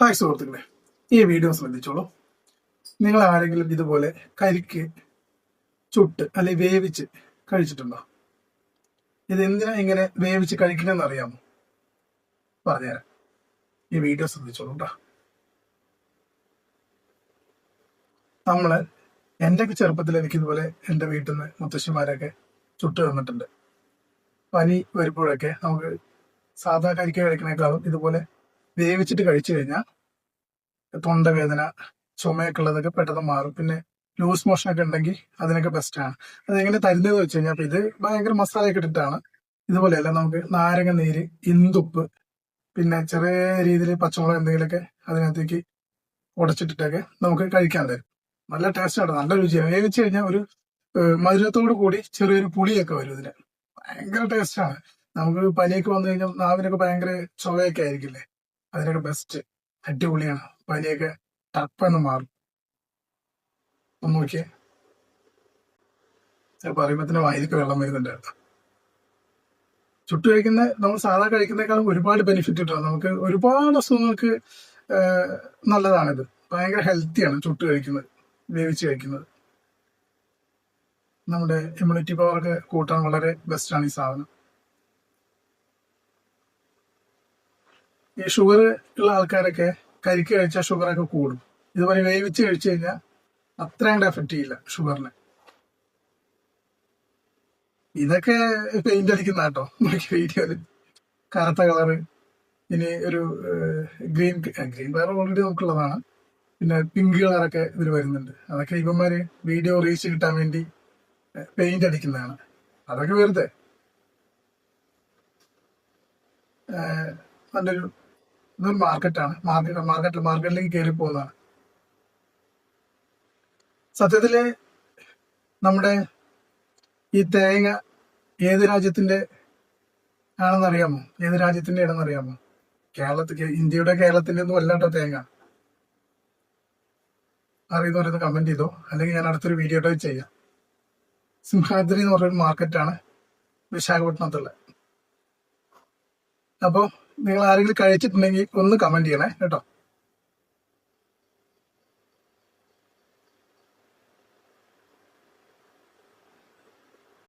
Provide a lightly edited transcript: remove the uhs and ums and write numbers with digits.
Hi സുഹൃത്തുക്കളെ, ഈ video ശ്രദ്ധിച്ചോളൂ. നിങ്ങൾ ആരെങ്കിലും ഇതുപോലെ കരിക്ക് ചുട്ട് അല്ലെങ്കിൽ വേവിച്ച് കഴിച്ചിട്ടുണ്ടോ? ഇത് എന്തിനാ ഇങ്ങനെ വേവിച്ച് കഴിക്കണമെന്ന് അറിയാമോ? പറഞ്ഞുതരാം. ഈ വീഡിയോ ശ്രദ്ധിച്ചോളൂ കേട്ടോ. എന്റെയൊക്കെ ചെറുപ്പത്തിൽ എനിക്ക് ഇതുപോലെ എൻ്റെ വീട്ടിൽ നിന്ന് മുത്തശ്ശിമാരൊക്കെ ചുട്ട് തന്നിട്ടുണ്ട്. പനി വരുമ്പോഴൊക്കെ നമുക്ക് സാധാ കരിക്ക് കഴിക്കണേക്കാളും ഇതുപോലെ വേവിച്ചിട്ട് കഴിച്ചു കഴിഞ്ഞാൽ തൊണ്ടവേദന, ചുമയൊക്കെ ഉള്ളതൊക്കെ പെട്ടെന്ന് മാറും. പിന്നെ ലൂസ് മോഷൻ ഒക്കെ ഉണ്ടെങ്കിൽ അതിനൊക്കെ ബെസ്റ്റാണ്. അതെങ്ങനെ തരുന്നത് വെച്ച് കഴിഞ്ഞാൽ, അപ്പൊ ഇത് ഭയങ്കര മസാലയൊക്കെ ഇട്ടിട്ടാണ്. ഇതുപോലെയല്ല, നമുക്ക് നാരങ്ങ നീര്, ഇന്തുപ്പ്, പിന്നെ ചെറിയ രീതിയിൽ പച്ചമുളക് എന്തെങ്കിലുമൊക്കെ അതിനകത്തേക്ക് ഉടച്ചിട്ടിട്ടൊക്കെ നമുക്ക് കഴിക്കാൻ തരും. നല്ല ടേസ്റ്റാണ്, നല്ല രുചിയാണ്. വേവിച്ച് കഴിഞ്ഞാൽ ഒരു മധുരത്തോടു കൂടി ചെറിയൊരു പുളിയൊക്കെ വരും ഇതിന്. ഭയങ്കര ടേസ്റ്റാണ്. നമുക്ക് പനിയൊക്കെ വന്നു കഴിഞ്ഞാൽ നാവിനൊക്കെ ഭയങ്കര ചുവയൊക്കെ ആയിരിക്കില്ലേ, അതിനൊക്കെ ബെസ്റ്റ്. അടിപൊളിയാണ്. പനിയൊക്കെ ടപ്പെന്ന് മാറും. ഒന്ന് നോക്കിയേ, പറയുമ്പത്തിന് വായിലേക്ക് വെള്ളം വരുന്നുണ്ട്. ചുട്ടു കഴിക്കുന്ന നമ്മൾ സാധാ കഴിക്കുന്നേക്കാളും ഒരുപാട് ബെനിഫിറ്റ് കിട്ടും. നമുക്ക് ഒരുപാട് അസുഖങ്ങൾക്ക് നല്ലതാണിത്. ഭയങ്കര ഹെൽത്തിയാണ് ചുട്ടു കഴിക്കുന്നത്, വേവിച്ച് കഴിക്കുന്നത്. നമ്മുടെ ഇമ്മ്യൂണിറ്റി പവറൊക്കെ കൂട്ടാൻ വളരെ ബെസ്റ്റാണ് ഈ സാധനം. ഈ ഷുഗർ ഉള്ള ആൾക്കാരൊക്കെ കരിക്ക് കഴിച്ചാൽ ഷുഗറൊക്കെ കൂടും. ഇതുപോലെ വേവിച്ച് കഴിച്ചു കഴിഞ്ഞാൽ അത്രയും എഫക്റ്റ് ചെയ്യില്ല ഷുഗറിന്. ഇതൊക്കെ പെയിന്റ് അടിക്കുന്ന കേട്ടോ, വീഡിയോയില് കറുത്ത കളറ്, ഇനി ഒരു ഗ്രീൻ കളർ ഓൾറെഡി നമുക്കുള്ളതാണ്. പിന്നെ പിങ്ക് കളറൊക്കെ ഇതിൽ വരുന്നുണ്ട്. അതൊക്കെ ഇവന്മാര് വീഡിയോ റീച്ച് കിട്ടാൻ വേണ്ടി പെയിന്റ് അടിക്കുന്നതാണ്. അതൊക്കെ വെറുതെ നല്ലൊരു ഇതൊരു മാർക്കറ്റാണ്. മാർക്കറ്റിലേക്ക് കയറി പോകുന്നതാണ്. സത്യത്തില് നമ്മുടെ ഈ തേങ്ങ ഏത് രാജ്യത്തിന്റെ ആണെന്നറിയാമോ? ഏത് രാജ്യത്തിന്റെ ആണെന്നറിയാമോ? ഇന്ത്യയുടെ കേരളത്തിന്റെ ഒന്നും അല്ലാട്ടോ തേങ്ങ. അറിയുന്നവരൊന്ന് കമന്റ് ചെയ്തോ, അല്ലെങ്കിൽ ഞാൻ അടുത്തൊരു വീഡിയോ ചെയ്യാം. സിംഹാദ്രി എന്ന് പറഞ്ഞൊരു മാർക്കറ്റാണ് വിശാഖപട്ടണത്തുള്ള. അപ്പോൾ നിങ്ങൾ ആരെങ്കിലും കഴിച്ചിട്ടുണ്ടെങ്കിൽ ഒന്ന് കമന്റ് ചെയ്യണേ കേട്ടോ.